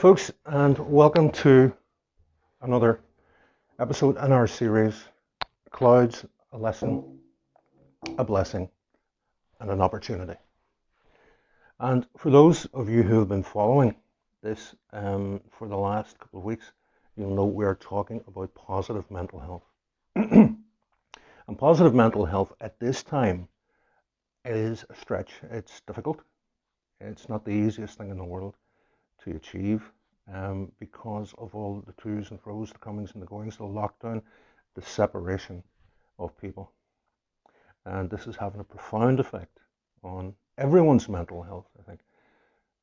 folks, and welcome to another episode in our series Clouds, a Lesson, a Blessing, and an Opportunity. And for those of you who have been following this for the last couple of weeks, you'll know we're talking about positive mental health. And positive mental health at this time is a stretch. It's difficult. It's not the easiest thing in the world to achieve because of all the to's and fro's, the comings and the goings, the lockdown, the separation of people. And this is having a profound effect on everyone's mental health, I think.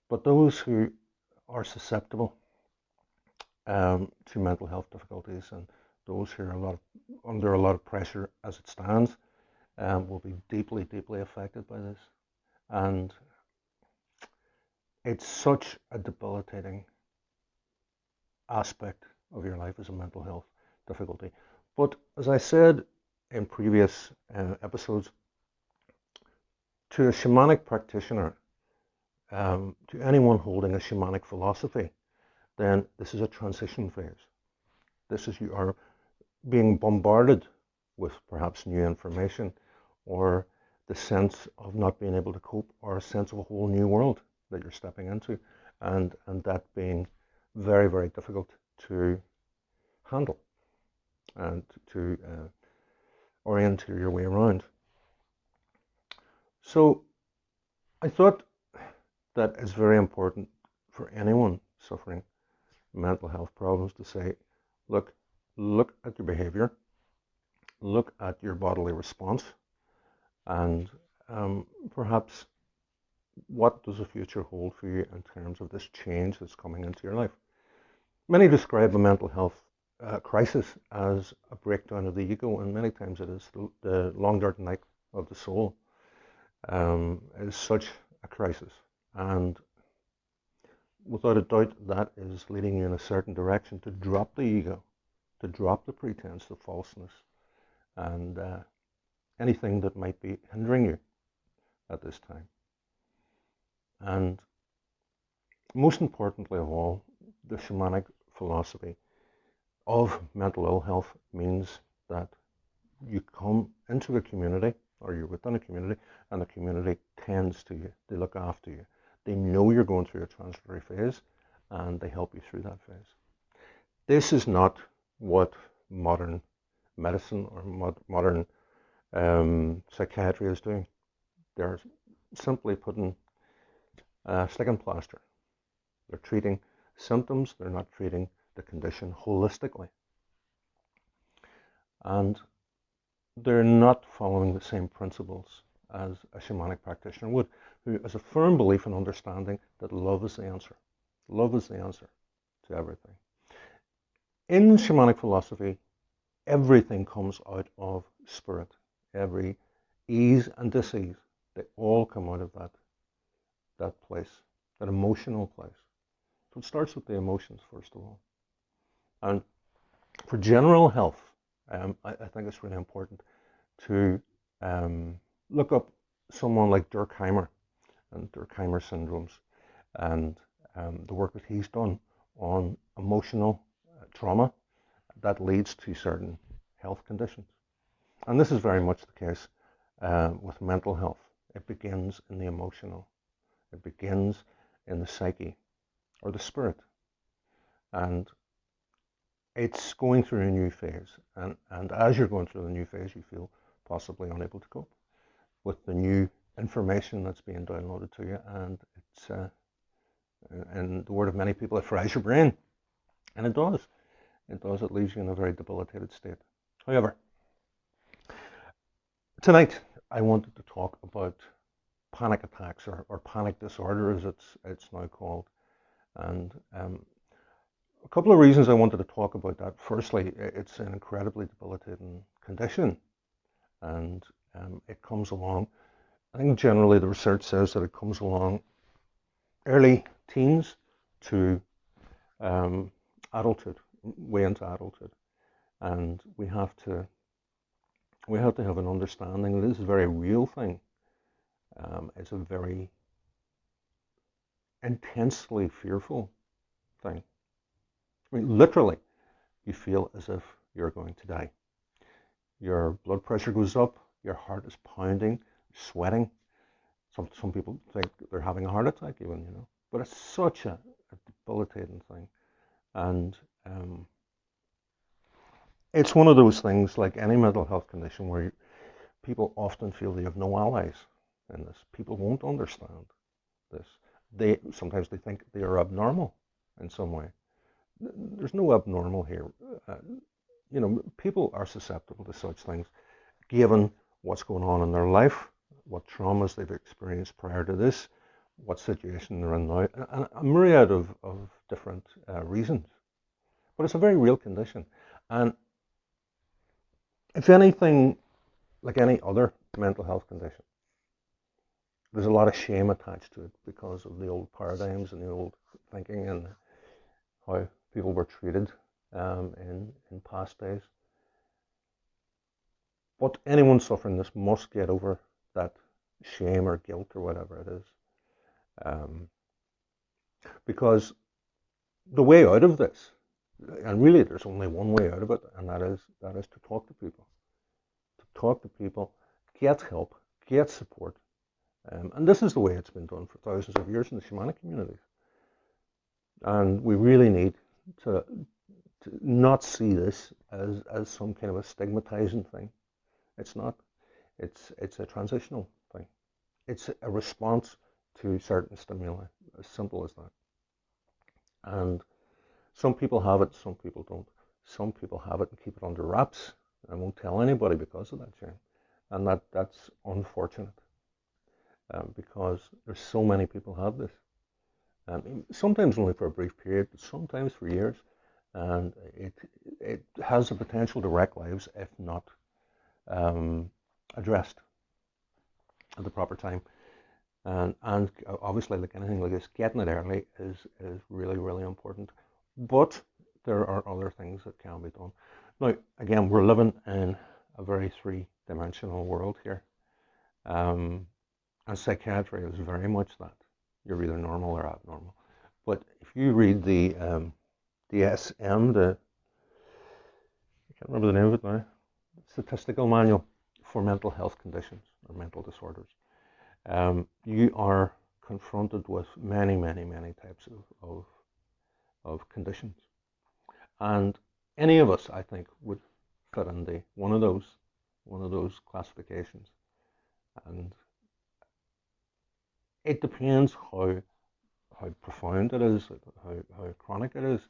But those who are susceptible to mental health difficulties and those who are under a lot of pressure as it stands will be deeply, deeply affected by this. And it's such a debilitating aspect of your life as a mental health difficulty. But as I said in previous episodes, to a shamanic practitioner, to anyone holding a shamanic philosophy, then this is a transition phase. This is, you are being bombarded with perhaps new information or the sense of not being able to cope or a sense of a whole new world that you're stepping into, and that being very, very difficult to handle and to orient your way around. So I thought that it's very important for anyone suffering mental health problems to say, look at your behavior, look at your bodily response, and perhaps what does the future hold for you in terms of this change that's coming into your life. Many describe a mental health crisis as a breakdown of the ego, and many times it is the long dark night of the soul is such a crisis. And without a doubt, that is leading you in a certain direction to drop the ego, to drop the pretense, the falseness, and anything that might be hindering you at this time. And most importantly of all, the shamanic philosophy of mental ill health means that you come into a community, or you're within a community, and the community tends to you. They look after you. They know you're going through a transitory phase, and they help you through that phase. This is not what modern medicine or modern psychiatry is doing. They're simply putting stick and plaster. They're treating symptoms, they're not treating the condition holistically. And they're not following the same principles as a shamanic practitioner would, who has a firm belief and understanding that love is the answer. Love is the answer to everything. In shamanic philosophy, everything comes out of spirit. Every ease and dis-ease, they all come out of that place, that emotional place. So it starts with the emotions, first of all. And for general health, I think it's really important to look up someone like Durkheim and Durkheimer syndromes and the work that he's done on emotional trauma that leads to certain health conditions. And this is very much the case with mental health. It begins in the emotional. It begins in the psyche or the spirit. And it's going through a new phase. And as you're going through the new phase, you feel possibly unable to cope with the new information that's being downloaded to you. And it's, in the word of many people, it fries your brain. And it does. It does. It leaves you in a very debilitated state. However, tonight I wanted to talk about panic attacks or panic disorder, as it's now called. And a couple of reasons I wanted to talk about that. Firstly, it's an incredibly debilitating condition, and it comes along, I think generally the research says that it comes along early teens to adulthood, way into adulthood. And we have to have an understanding that this is a very real thing. It's a very intensely fearful thing. I mean, literally, you feel as if you're going to die. Your blood pressure goes up, your heart is pounding, sweating. Some people think they're having a heart attack, even, you know. But it's such a debilitating thing. And it's one of those things, like any mental health condition, where people often feel they have no allies in this. People won't understand this. Sometimes they think they are abnormal in some way. There's no abnormal here. Uh, you know, people are susceptible to such things, given what's going on in their life, what traumas they've experienced prior to this, what situation they're in now, and a myriad of different reasons. But it's a very real condition. And if anything, like any other mental health condition, there's a lot of shame attached to it because of the old paradigms and the old thinking and how people were treated in past days. But anyone suffering this must get over that shame or guilt or whatever it is. Um, because the way out of this, and really there's only one way out of it, and that is to talk to people. To talk to people, get help, get support. And this is the way it's been done for thousands of years in the shamanic communities. And we really need to not see this as some kind of a stigmatizing thing. It's not. It's a transitional thing. It's a response to certain stimuli, as simple as that. And some people have it, some people don't. Some people have it and keep it under wraps and won't tell anybody because of that shame. And that's unfortunate, because there's so many people have this. Sometimes only for a brief period, but sometimes for years. And it has the potential to wreck lives if not addressed at the proper time. And obviously, like anything like this, getting it early is really, really important. But there are other things that can be done. Now, again, we're living in a very three-dimensional world here. And psychiatry is very much that. You're either normal or abnormal. But if you read the DSM, I can't remember the name of it now, Statistical Manual for Mental Health Conditions or Mental Disorders, you are confronted with many, many, many types of conditions. And any of us, I think, would fit in one of those classifications. And it depends how profound it is, how chronic it is,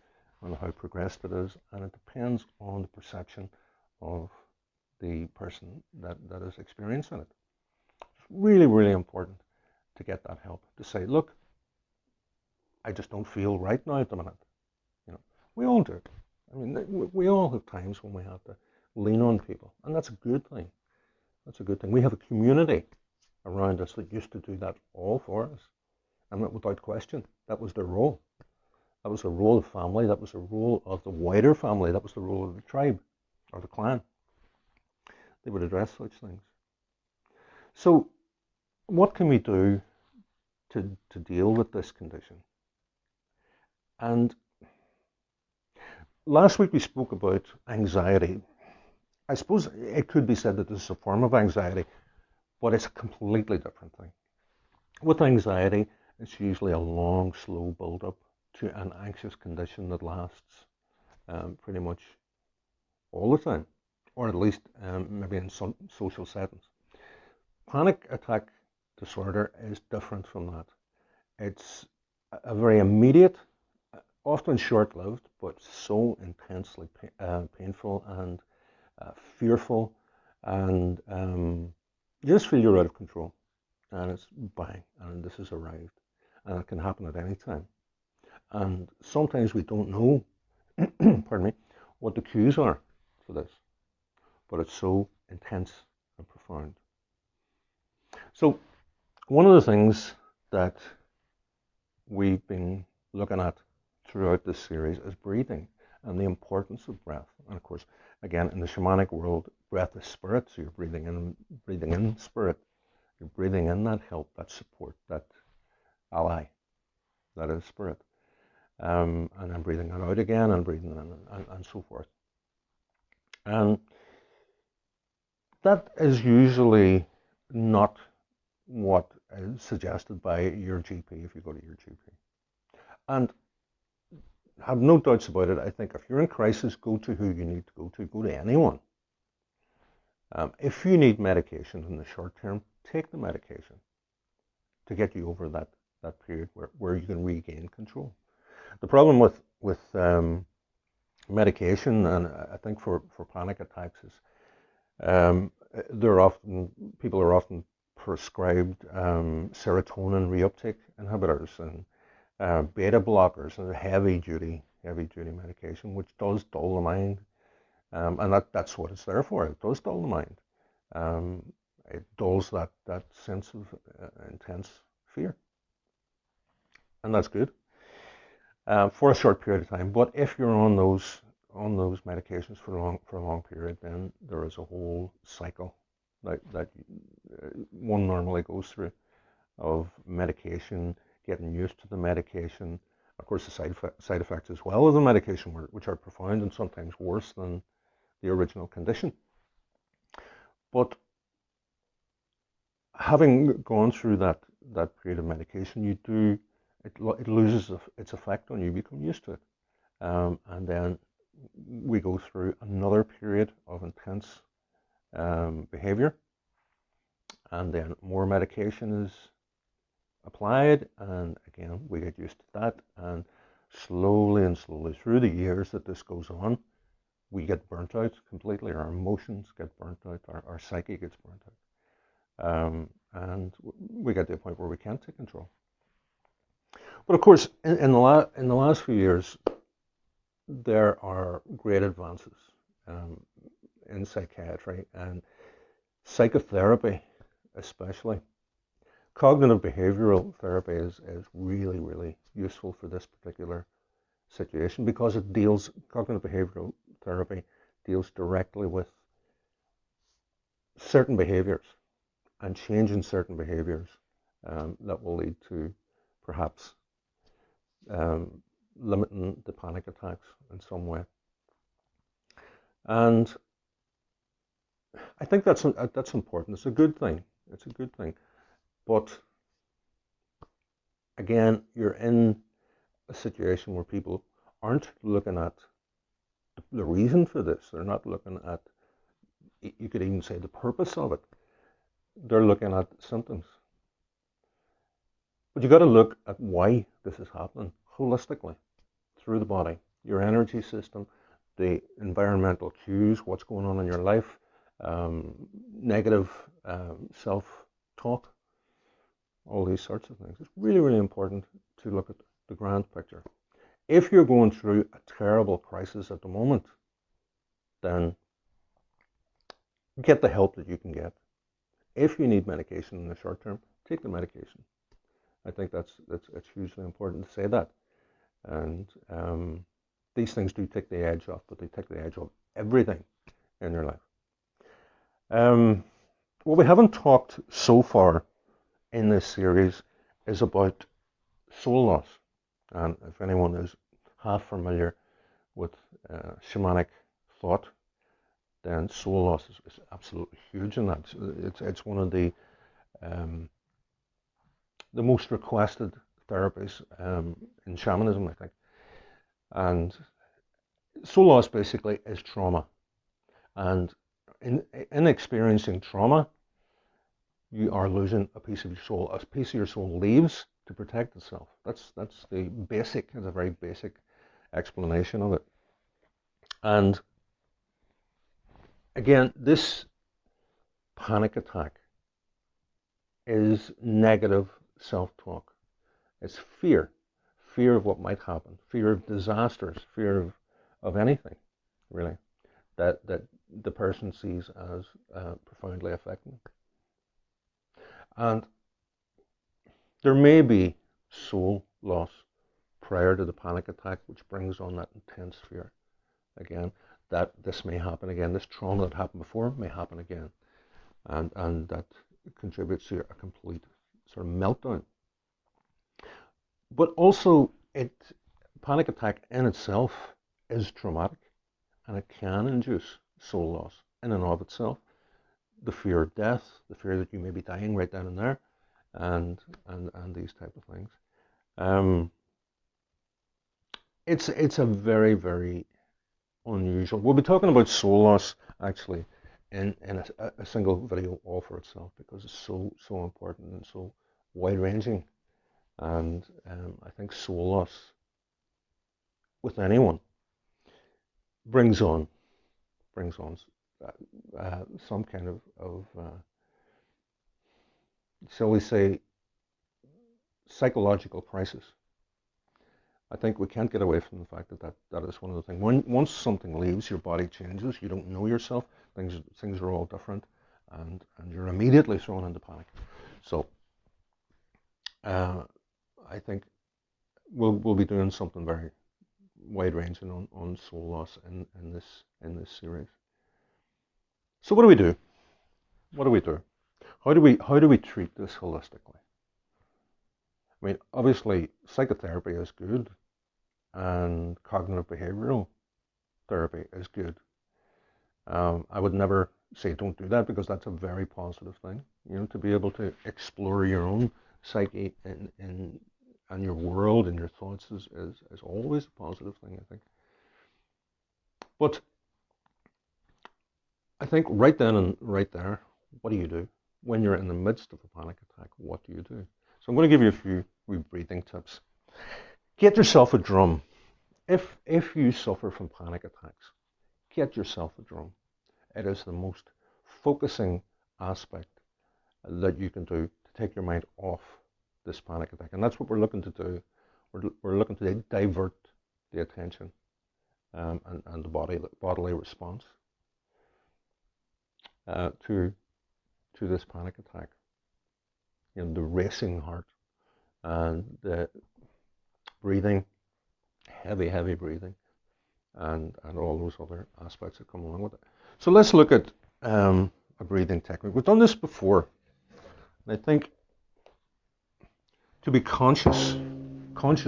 and how progressed it is, and it depends on the perception of the person that is experiencing it. It's really, really important to get that help, to say, look, I just don't feel right now at the minute. You know, we all do. I mean, we all have times when we have to lean on people, and that's a good thing. That's a good thing. We have a community around us that used to do that all for us, and without question, that was their role. That was the role of family. That was the role of the wider family. That was the role of the tribe or the clan. They would address such things. So, what can we do to deal with this condition? And last week we spoke about anxiety. I suppose it could be said that this is a form of anxiety, but it's a completely different thing. With anxiety, it's usually a long, slow build-up to an anxious condition that lasts pretty much all the time, or at least maybe in some social settings. Panic attack disorder is different from that. It's a very immediate, often short-lived, but so intensely painful and fearful, and you just feel you're out of control, and it's bang, and this has arrived, and it can happen at any time. And sometimes we don't know, pardon me, what the cues are for this, but it's so intense and profound. So one of the things that we've been looking at throughout this series is breathing and the importance of breath. And of course, again, in the shamanic world, breath is spirit, so you're breathing in spirit. You're breathing in that help, that support, that ally, that is spirit. and then breathing it out again and breathing in and so forth. And that is usually not what is suggested by your GP if you go to your GP. And have no doubts about it. I think if you're in crisis, go to who you need to go to. Go to anyone. If you need medication in the short term, take the medication to get you over that period where you can regain control. The problem with medication, and I think for panic attacks, is people are often prescribed serotonin reuptake inhibitors and beta blockers and heavy duty medication, which does dull the mind, and that's what it's there for. It does dull the mind. It dulls that sense of intense fear, and that's good for a short period of time. But if you're on those medications for a long period, then there is a whole cycle that one normally goes through of medication, getting used to the medication. Of course, the side effects as well as the medication, which are profound and sometimes worse than the original condition. But having gone through that period of medication, it loses its effect on you. You become used to it, and then we go through another period of intense behavior, and then more medication is applied, and again we get used to that, and slowly through the years that this goes on, we get burnt out completely. Our emotions get burnt out, our psyche gets burnt out, and we get to a point where we can't take control. But of course, in the last few years, there are great advances in psychiatry and psychotherapy, especially. Cognitive behavioral therapy is really, really useful for this particular situation because cognitive behavioral therapy deals directly with certain behaviors and changing certain behaviors that will lead to perhaps limiting the panic attacks in some way. And I think that's important. It's a good thing. But again, you're in a situation where people aren't looking at the reason for this. They're not looking at, you could even say, the purpose of it. They're looking at symptoms. But you got to look at why this is happening holistically through the body, your energy system, the environmental cues, what's going on in your life, negative self-talk, all these sorts of things. It's really, really important to look at the grand picture. If you're going through a terrible crisis at the moment, then get the help that you can get. If you need medication in the short term, take the medication. I think it's hugely important to say that. And these things do take the edge off, but they take the edge off everything in your life. What we haven't talked so far in this series is about soul loss. And if anyone is half familiar with shamanic thought, then soul loss is absolutely huge in that. It's one of the most requested therapies in shamanism, I think. And soul loss basically is trauma. And in experiencing trauma, you are losing a piece of your soul. A piece of your soul leaves to protect itself. That's the basic, it's a very basic explanation of it. And again, this panic attack is negative self-talk. It's fear of what might happen, fear of disasters, fear of anything, really, that the person sees as profoundly affecting. And there may be soul loss prior to the panic attack, which brings on that intense fear again, that this may happen again, this trauma that happened before may happen again, and that contributes to a complete sort of meltdown. But also, it panic attack in itself is traumatic, and it can induce soul loss in and of itself. The fear of death, the fear that you may be dying right then and there, and these type of things. Um, it's a very, very unusual. We'll be talking about soul loss actually in a single video all for itself, because it's so important and so wide ranging. And I think soul loss with anyone brings on some kind of shall we say, psychological crisis. I think we can't get away from the fact that is one of the things. Once something leaves, your body changes. You don't know yourself. Things are all different, and you're immediately thrown into panic. So I think we'll be doing something very wide ranging on soul loss in this series. So what do we do? What do we do? How do we treat this holistically? I mean, obviously, psychotherapy is good, and cognitive behavioral therapy is good. I would never say don't do that, because that's a very positive thing. To be able to explore your own psyche and your world and your thoughts is always a positive thing, I think. But I think right then and right there, what do you do? When you're in the midst of a panic attack, what do you do? So I'm going to give you a few breathing tips. Get yourself a drum. If you suffer from panic attacks, get yourself a drum. It is the most focusing aspect that you can do to take your mind off this panic attack. And that's what we're looking to do. We're looking to divert the attention and the bodily response to this panic attack. The racing heart and the breathing, heavy breathing, and all those other aspects that come along with it. So let's look at a breathing technique. We've done this before, and I think to be conscious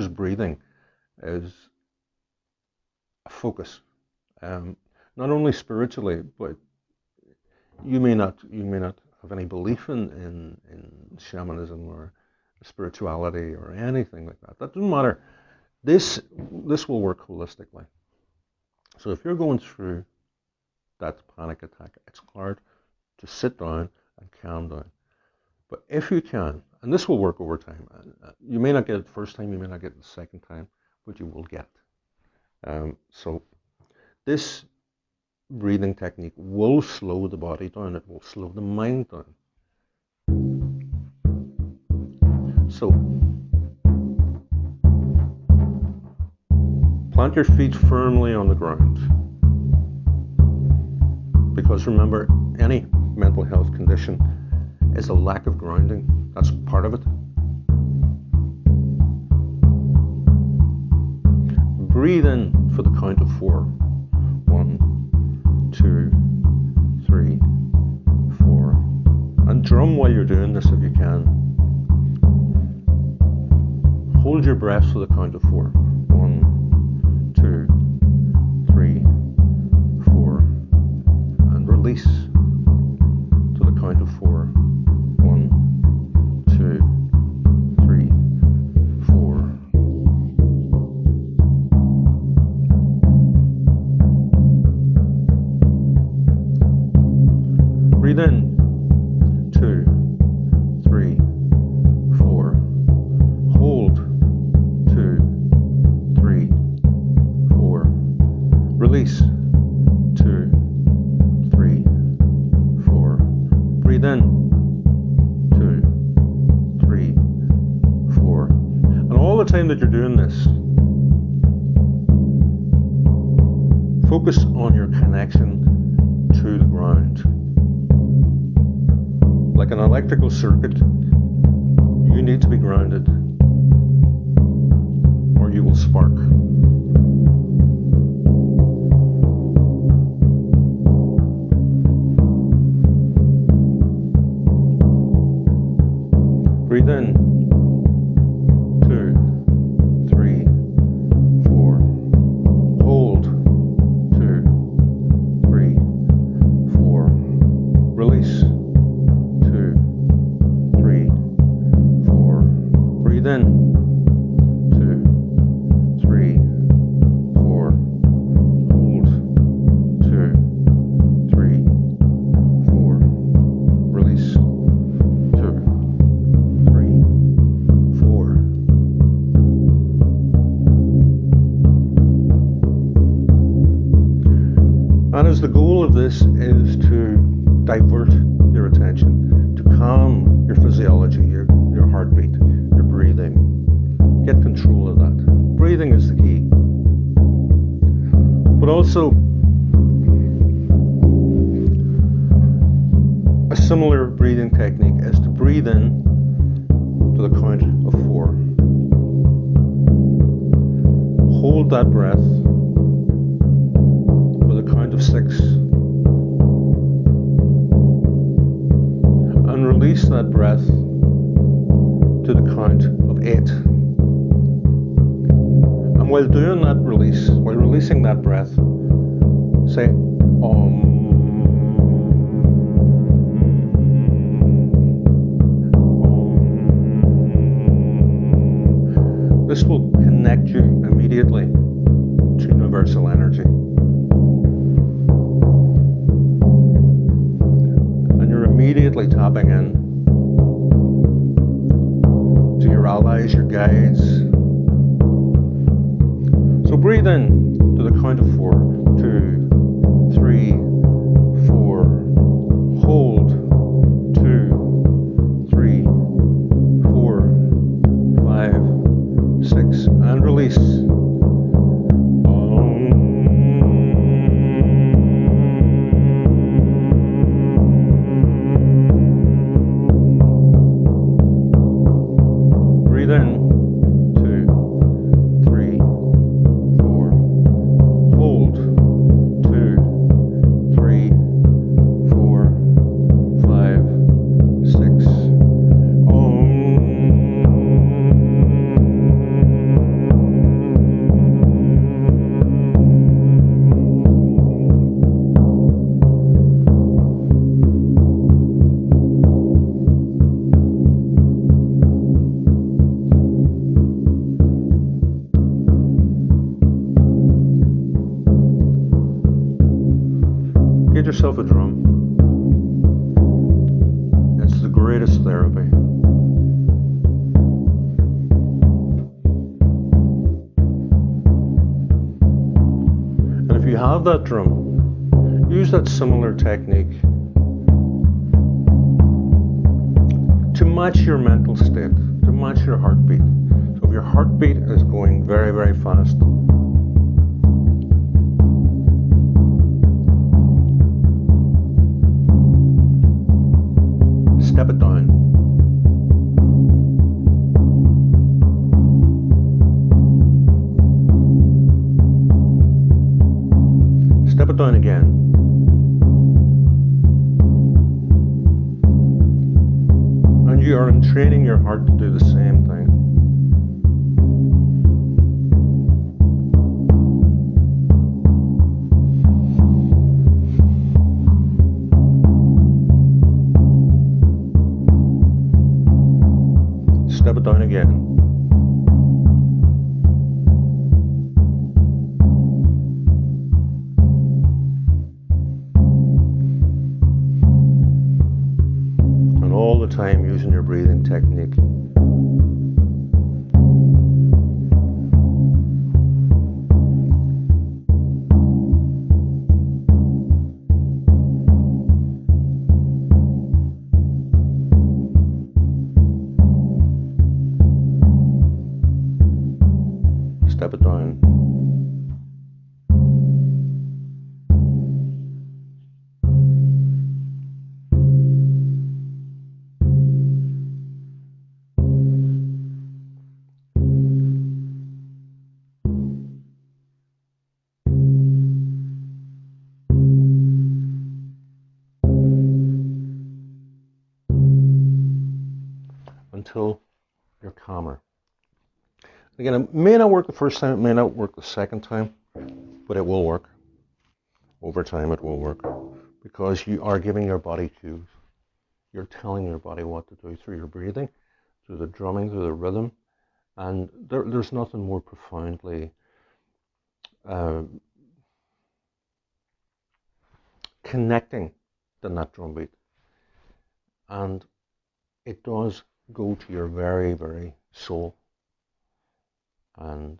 breathing is a focus, not only spiritually, but you may not have any belief in shamanism or spirituality or anything like that. That doesn't matter. This will work holistically. So if you're going through that panic attack, it's hard to sit down and calm down. But if you can, and this will work over time, you may not get it the first time, you may not get it the second time, but you will get. So this breathing technique will slow the body down. It will slow the mind down. So plant your feet firmly on the ground, because remember, any mental health condition is a lack of grounding. That's part of it. Breathe in for the count of 4. 1, 2, 3, 4. And drum while you're doing this if you can. Hold your breath for the count of 4. 1, 2, 3, 4. And release to the count of 4. 1, 2, 3, 4. Breathe in. 2, 3, 4. Hold. 2, 3, 4. Release. 2, 3, 4. Breathe in. 2, 3, 4. And all the time that you're doing this, focus on your connection to the ground. Like an electrical circuit, you need to be grounded, or you will spark. Breathe in. 2, 3, Because the goal of this is to divert your attention, to calm your physiology, your heartbeat, your breathing. Get control of that. Breathing is the key. But also, a similar breathing technique is to breathe in to the count of 4. Hold that breath for the count of 6. And release that breath to the count of 8. And while doing that release, while releasing that breath, say Om. This will connect you immediately to universal energy. And you're immediately tapping in to your allies, your guides. So breathe in to the count of 4. 2, 3, 4. Hold. 2, 3, 4, 5, 6. And release. Breathe in. 2, 3, 4. Hold. 2, 3, 4, 5, 6. Get yourself a drum. It's the greatest therapy. And if you have that drum, use that similar technique to match your mental state, to match your heartbeat. So if your heartbeat is going very, very fast, step it down. Step it down again. And you are entraining your heart to do the same thing. Step it down again. And all the time using your breathing technique. Step it down. Until you're calmer. Again, it may not work the first time, it may not work the second time, but it will work. Over time it will work because you are giving your body cues. You're telling your body what to do through your breathing, through the drumming, through the rhythm, and there's nothing more profoundly connecting than that drum beat. And it does go to your very, very soul. And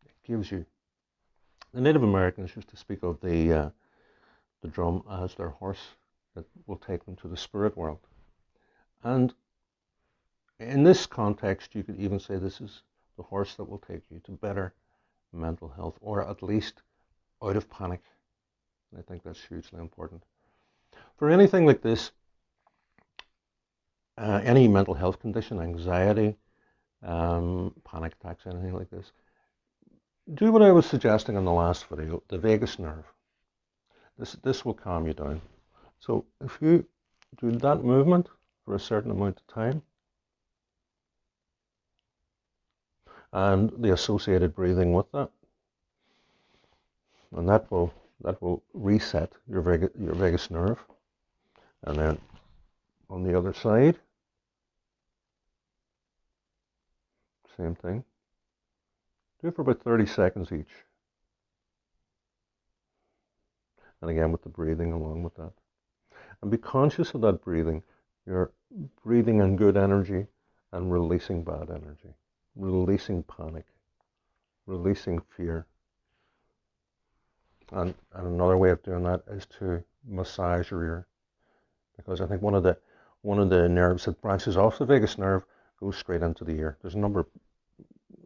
it gives you, the Native Americans used to speak of the the drum as their horse that will take them to the spirit world. And in this context, you could even say this is the horse that will take you to better mental health, or at least out of panic. I think that's hugely important. For anything like this, any mental health condition, anxiety, panic attacks, anything like this, do what I was suggesting in the last video, the vagus nerve. This will calm you down. So if you do that movement for a certain amount of time, and the associated breathing with that, and that will reset your vagus nerve. And then on the other side, same thing. Do it for about 30 seconds each. And again with the breathing along with that. And be conscious of that breathing. You're breathing in good energy and releasing bad energy. Releasing panic. Releasing fear. And another way of doing that is to massage your ear. Because I think one of the nerves that branches off the vagus nerve goes straight into the ear. There's a number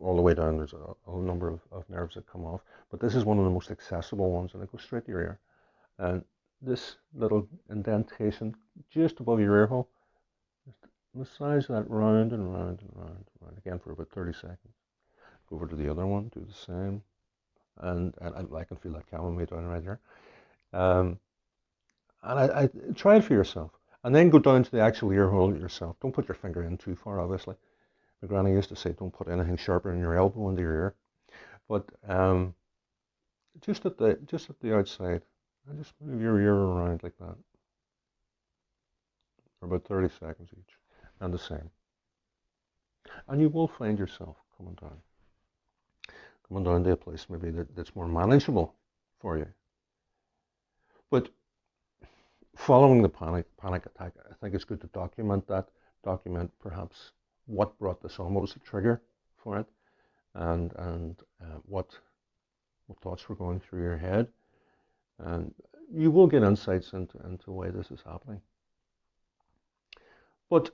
all the way down. There's a whole number of nerves that come off. But this is one of the most accessible ones, and it goes straight to your ear. And this little indentation just above your ear hole, just massage that round and round and round and round again for about 30 seconds. Go over to the other one, do the same. And I can feel that calming me down right here. And I try it for yourself. And then go down to the actual ear hole yourself. Don't put your finger in too far, obviously. My granny used to say, don't put anything sharper than your elbow into your ear. But just at the outside, and just move your ear around like that for about 30 seconds each, and the same. And you will find yourself coming down to a place maybe that's more manageable for you. But following the panic attack, I think it's good to document that, document perhaps what brought this on, what was the trigger for it, and what thoughts were going through your head. And you will get insights into why this is happening. But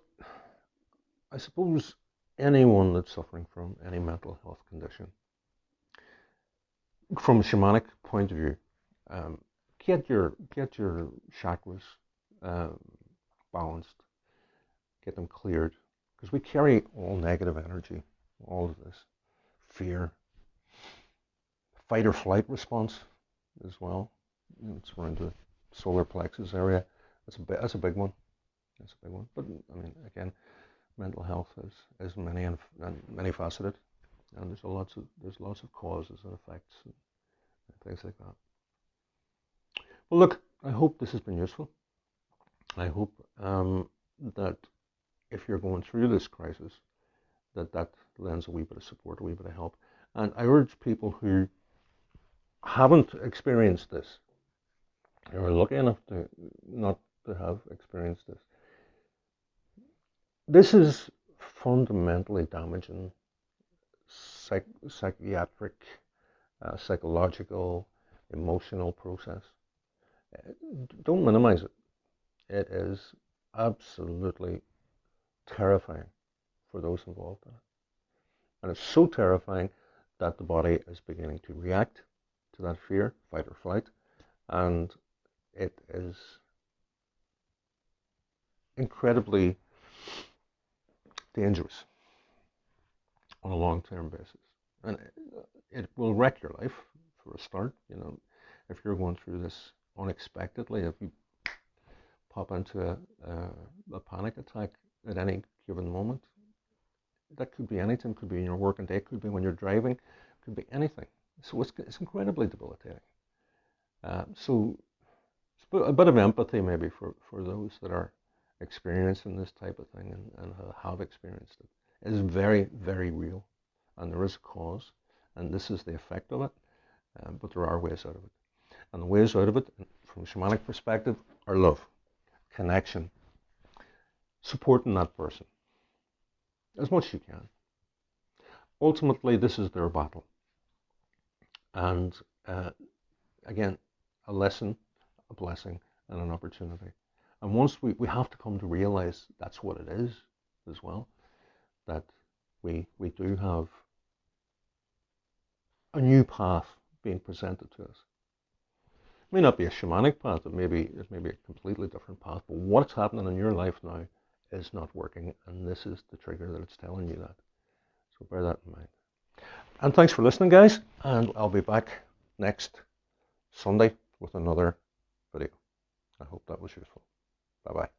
I suppose anyone that's suffering from any mental health condition, from a shamanic point of view, get your chakras balanced, get them cleared, because we carry all negative energy, all of this fear, fight or flight response as well. It's around the solar plexus area. That's a big one. That's a big one. But I mean, again, mental health is many faceted, and there's lots of causes and effects and things like that. Well, look, I hope this has been useful. I hope that if you're going through this crisis, that lends a wee bit of support, a wee bit of help. And I urge people who haven't experienced this, who are lucky enough to not to have experienced this. This is fundamentally damaging psychiatric, psychological, emotional process. Don't minimize it. It is absolutely terrifying for those involved in it. And it's so terrifying that the body is beginning to react to that fear, fight or flight, and it is incredibly dangerous on a long-term basis. And it will wreck your life for a start. You know, if you're going through this unexpectedly, if you pop into a panic attack at any given moment, that could be anything, could be in your working day, could be when you're driving, could be anything. So it's incredibly debilitating. So a bit of empathy maybe for those that are experiencing this type of thing and have experienced it. It is very, very real, and there is a cause, and this is the effect of it, but there are ways out of it. And the ways out of it, from a shamanic perspective, are love, connection, supporting that person as much as you can. Ultimately, this is their battle. And again, a lesson a blessing and an opportunity. And once we have to come to realize that's what it is as well, that we do have a new path being presented to us. It may not be a shamanic path, it may be a completely different path, but what's happening in your life now is not working, and this is the trigger that it's telling you that. So bear that in mind. And thanks for listening, guys, and I'll be back next Sunday with another video. I hope that was useful. Bye-bye.